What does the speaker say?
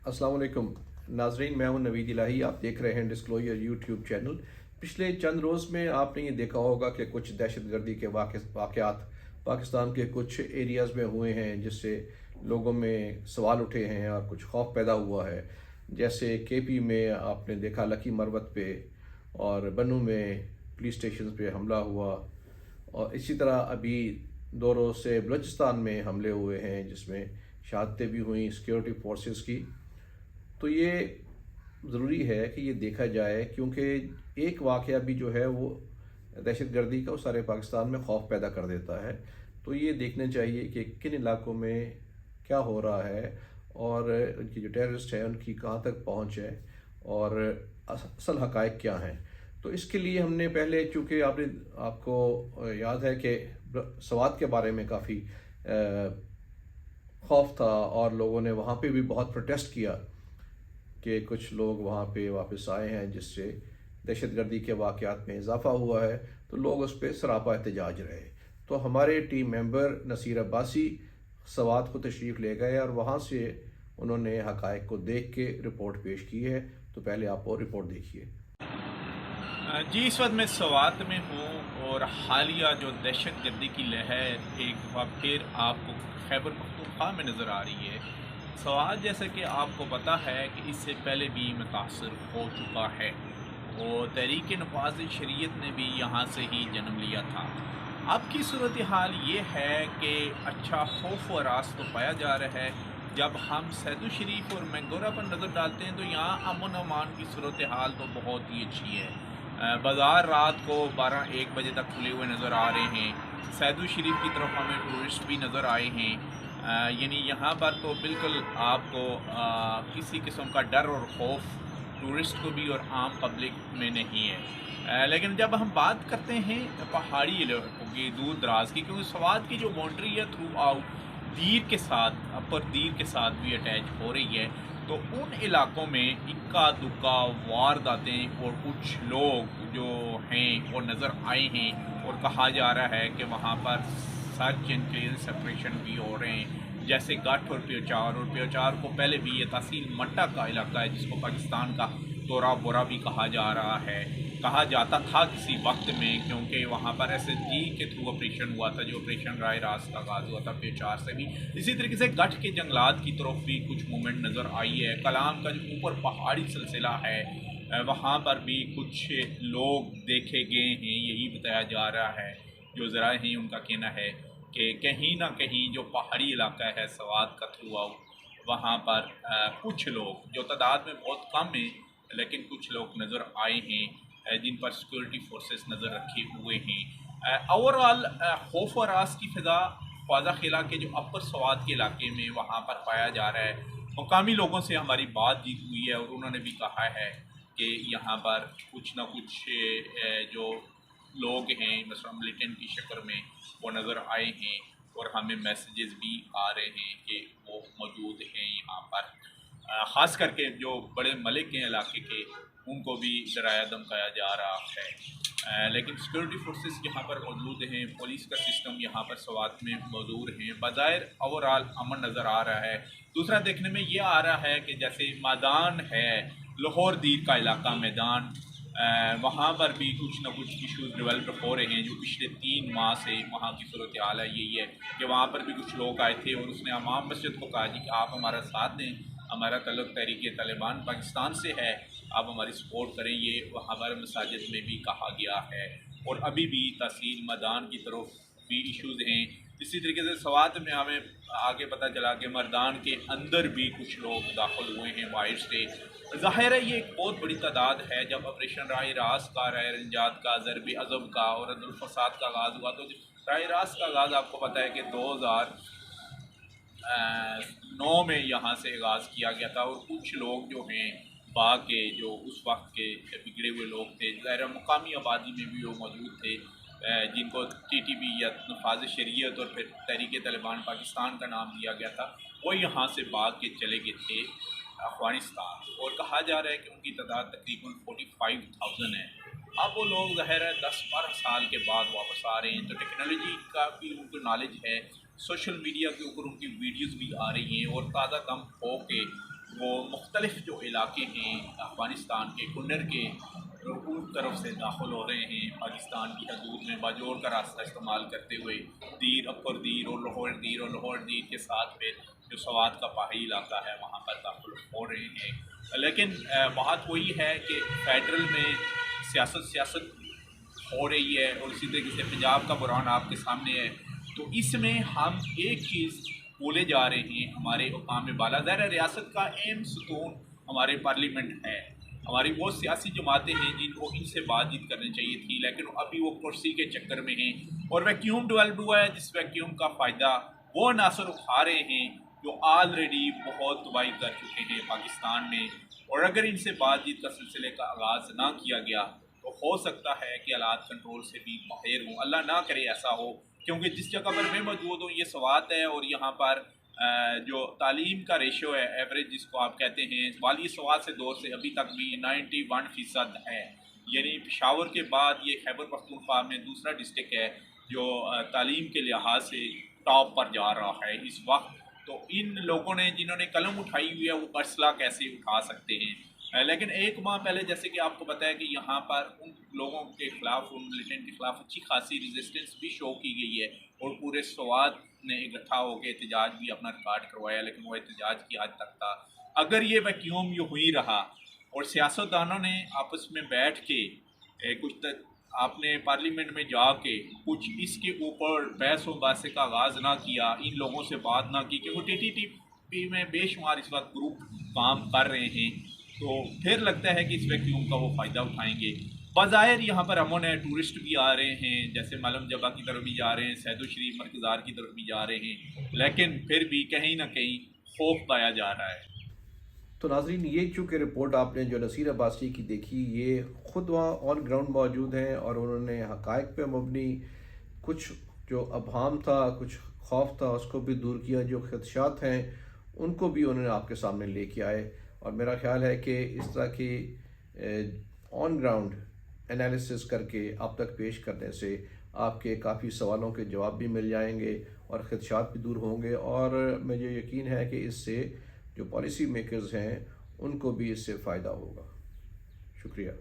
अस्सलाम वालेकुम नाजरीन, मैं हूं नवीद इलाही। आप देख रहे हैं डिस्क्लोजर यूट्यूब चैनल। पिछले चंद रोज़ में आपने ये देखा होगा कि कुछ दहशतगर्दी के वाक़यात पाकिस्तान के कुछ एरियाज़ में हुए हैं, जिससे लोगों में सवाल उठे हैं और कुछ खौफ पैदा हुआ है। जैसे केपी में आपने देखा लकी मरवत पे, और बनू में पुलिस स्टेशन पे हमला हुआ, और इसी तरह अभी 2 रोज़ से बलूचिस्तान में हमले हुए हैं, जिसमें शहादतें भी हुई सिक्योरिटी फोर्सेस की। तो ये ज़रूरी है कि ये देखा जाए, क्योंकि एक वाक़या भी जो है वो दहशतगर्दी का, वो सारे पाकिस्तान में खौफ पैदा कर देता है। तो ये देखना चाहिए कि किन इलाकों में क्या हो रहा है, और उनकी जो टेररिस्ट है उनकी कहाँ तक पहुँच है, और असल हक़ाइक़ क्या हैं। तो इसके लिए हमने पहले, चूँकि आपको याद है कि सवात के बारे में काफ़ी खौफ था, और लोगों ने वहाँ पे भी बहुत प्रोटेस्ट किया कि कुछ लोग वहाँ पे वापस आए हैं, जिससे दहशतगर्दी के वाक़यात में इजाफ़ा हुआ है। तो लोग उस पर सरापा एहतजाज रहे। तो हमारे टीम मेंबर नसीर अब्बासी सवात को तशरीफ़ ले गए, और वहाँ से उन्होंने हक़ाइक़ को देख के रिपोर्ट पेश की है। तो पहले आप वो रिपोर्ट देखिए। जी, इस वक्त मैं सवात में हूँ और हालिया जो दहशत गर्दी की लहर एक दफ़ा फिर आपको खैबर पख्तूनख्वा में नज़र आ रही है। सवात, जैसे कि आपको पता है कि इससे पहले भी मुतासर हो चुका है और तहरीक नफाज़ शरीयत ने भी यहाँ से ही जन्म लिया था। अब की सूरत हाल ये है कि अच्छा खौफ व रास तो पाया जा रहा है। जब हम सैदू शरीफ और मैंगोरा पर नज़र डालते हैं तो यहाँ अमन अमान की सूरत हाल तो बहुत ही अच्छी है। बाज़ार रात को 12-1 बजे तक खुले हुए नज़र आ रहे हैं। सैदू शरीफ की तरफ हमें टूरिस्ट भी नज़र आए हैं। यानी यहाँ पर तो बिल्कुल आपको किसी किस्म का डर और खौफ टूरिस्ट को भी और आम पब्लिक में नहीं है। लेकिन जब हम बात करते हैं पहाड़ी इलाकों की, दूर दराज की, क्योंकि सवात की जो बाउंड्री है थ्रू आउट दीर के साथ, अपर दीर के साथ भी अटैच हो रही है, तो उन इलाकों में इक्का दुक्का वारदातें और कुछ लोग जो हैं वो नज़र आए हैं, और कहा जा रहा है कि वहाँ पर सर्च एंड क्लियरेंस सेपरेशन भी हो रहे हैं। जैसे गठ और प्योचार को पहले भी ये तहसील मट्टा का इलाका है, जिसको पाकिस्तान का तोरा बोरा भी कहा जा रहा है, कहा जाता था किसी वक्त में, क्योंकि वहाँ पर SSG के थ्रू ऑपरेशन हुआ था, जो ऑपरेशन राय रास का आगाज़ हुआ था प्योचार से भी। इसी तरीके से गठ के जंगलात की तरफ भी कुछ मूवमेंट नज़र आई है। कलाम का जो ऊपर पहाड़ी सिलसिला है वहाँ पर भी कुछ लोग देखे गए हैं, यही बताया जा रहा है। जो ज़रा हैं उनका कहना है कि कहीं ना कहीं जो पहाड़ी इलाका है सवात का थ्रू आउट, वहाँ पर कुछ लोग, जो तादाद में बहुत कम है लेकिन कुछ लोग नज़र आए हैं जिन पर सिक्योरिटी फोर्सेस नज़र रखे हुए हैं। ओवरऑल खौफ व रास की फ़िज़ा ख्वाजा खिला के जो अपर सवात के इलाके में वहाँ पर पाया जा रहा है। मुकामी लोगों से हमारी बातचीत हुई है और उन्होंने भी कहा है कि यहाँ पर कुछ ना कुछ जो लोग हैं मसलन मिलिटेंट की शक्ल में वो नज़र आए हैं, और हमें मैसेजेस भी आ रहे हैं कि वो मौजूद हैं यहाँ पर। ख़ास करके जो बड़े मलिक हैं इलाके के, उनको भी डराया धमकाया जा रहा है। लेकिन सिक्योरिटी फोर्सेस यहाँ पर मौजूद हैं, पुलिस का सिस्टम यहाँ पर सवात में मौजूद हैं। बज़ाहिर ओवरऑल अमन नज़र आ रहा है। दूसरा देखने में ये आ रहा है कि जैसे मैदान है, लाहौर दीर का इलाका मैदान, वहाँ पर भी कुछ ना कुछ इशूज़ डेवलप हो रहे हैं। जो पिछले 3 माह से वहाँ की सूरत हाल है यही है कि वहाँ पर भी कुछ लोग आए थे और उसने अवाम मस्जिद को कहा जी कि आप हमारा साथ दें, हमारा तल्लुक़ तहरीक तालिबान पाकिस्तान से है, आप हमारी सपोर्ट करें। ये हमारे मसाजिद में भी कहा गया है, और अभी भी तहसील मैदान की तरफ भी इशूज़ हैं। इसी तरीके से सवात में हमें आगे पता चला कि मर्दान के अंदर भी कुछ लोग दाखिल हुए हैं बाहर से। ज़ाहिर है ये एक बहुत बड़ी तादाद है। जब ऑपरेशन राय रास का, राय रंजात का, ज़रब अज़ब का और अदल फसाद का आगाज़ हुआ, तो राय रास का आगाज़ आपको पता है कि 2009 में यहाँ से आगाज़ किया गया था, और कुछ लोग जो हैं बाग के, जो उस वक्त के बिगड़े हुए लोग थे, ज़ाहिर मुकामी आबादी में भी वो मौजूद थे, जिनको TTP या नफाज़ शरीयत और फिर तहरीक तालिबान पाकिस्तान का नाम दिया गया था, वो यहाँ से भाग के चले गए थे अफ़गानिस्तान, और कहा जा रहा है कि उनकी तादाद तकरीबन 45,000 है। अब वो लोग ज़ाहिर है 10-12 साल के बाद वापस आ रहे हैं, तो टेक्नोलॉजी का भी उनको नॉलेज है, सोशल मीडिया के ऊपर उनकी वीडियोज़ भी आ रही हैं, और ताज़ा दम हो के وہ مختلف جو علاقے ہیں افغانستان کے کنر کے ان طرف سے داخل ہو رہے ہیں پاکستان کی حدود میں باجوڑ کا راستہ استعمال کرتے ہوئے دیر اپر دیر اور لاہور دیر کے ساتھ پھر جو سوات کا پہاڑی علاقہ ہے وہاں پر داخل ہو رہے ہیں. لیکن بات وہی ہے کہ فیڈرل میں سیاست ہو رہی ہے اور اسی طریقے سے پنجاب کا بحران آپ کے سامنے ہے. تو اس میں ہم ایک چیز بولے جا رہے ہیں ہمارے حکام بالا ظاہر ریاست کا اہم ستون ہمارے پارلیمنٹ ہے. ہماری بہت سیاسی جماعتیں ہیں جن کو ان سے بات چیت کرنی چاہیے تھی لیکن ابھی وہ کرسی کے چکر میں ہیں اور ویکیوم ڈیولپ ہوا ہے جس ویکیوم کا فائدہ وہ عناصر اٹھا رہے ہیں جو آلریڈی بہت تباہی کر چکے ہیں پاکستان میں. اور اگر ان سے بات چیت کا سلسلے کا آغاز نہ کیا گیا تو ہو سکتا ہے کہ حالات کنٹرول سے بھی باہر ہوں. اللہ نہ کرے ایسا ہو کیونکہ جس جگہ پر میں موجود ہوں یہ سوات ہے اور یہاں پر جو تعلیم کا ریشو ہے ایوریج جس کو آپ کہتے ہیں والی سوات سے دور سے ابھی تک بھی 91% ہے. یعنی پشاور کے بعد یہ خیبر پختونخوا میں دوسرا ڈسٹرکٹ ہے جو تعلیم کے لحاظ سے ٹاپ پر جا رہا ہے اس وقت. تو ان لوگوں نے جنہوں نے قلم اٹھائی ہوئی ہے وہ مسئلہ کیسے اٹھا سکتے ہیں. لیکن ایک ماہ پہلے جیسے کہ آپ کو پتہ ہے کہ یہاں پر ان لوگوں کے خلاف ان ملیٹنٹ کے خلاف اچھی خاصی ریزسٹنس بھی شو کی گئی ہے اور پورے سوات نے اکٹھا ہو کے احتجاج بھی اپنا ریکارڈ کروایا لیکن وہ احتجاج کی حد تک تھا. اگر یہ ویکیوم یوں ہی رہا اور سیاستدانوں نے آپس میں بیٹھ کے کچھ آپ نے پارلیمنٹ میں جا کے کچھ اس کے اوپر بحث و مباحثے کا آغاز نہ کیا ان لوگوں سے بات نہ کی کہ وہ TTP میں بے شمار اس وقت گروپ کام کر رہے ہیں تو پھر لگتا ہے کہ اس ویکیوم کا وہ فائدہ اٹھائیں گے. بظاہر یہاں پر امن ہے ٹورسٹ بھی آ رہے ہیں جیسے معلوم جبہ کی طرف بھی جا رہے ہیں سید الشریف مرکزار کی طرف بھی جا رہے ہیں لیکن پھر بھی کہیں نہ کہیں خوف پایا جا رہا ہے. تو ناظرین یہ چونکہ رپورٹ آپ نے جو نصیر عباسی کی دیکھی یہ خود وہاں آن گراؤنڈ موجود ہیں اور انہوں نے حقائق پہ مبنی کچھ جو ابہام تھا کچھ خوف تھا اس کو بھی دور کیا جو خدشات ہیں ان کو بھی انہوں نے آپ کے سامنے لے کے آئے. اور میرا خیال ہے کہ اس طرح کی آن گراؤنڈ انالیسس کر کے آپ تک پیش کرنے سے آپ کے کافی سوالوں کے جواب بھی مل جائیں گے اور خدشات بھی دور ہوں گے اور مجھے یقین ہے کہ اس سے جو پالیسی میکرز ہیں ان کو بھی اس سے فائدہ ہوگا. شکریہ.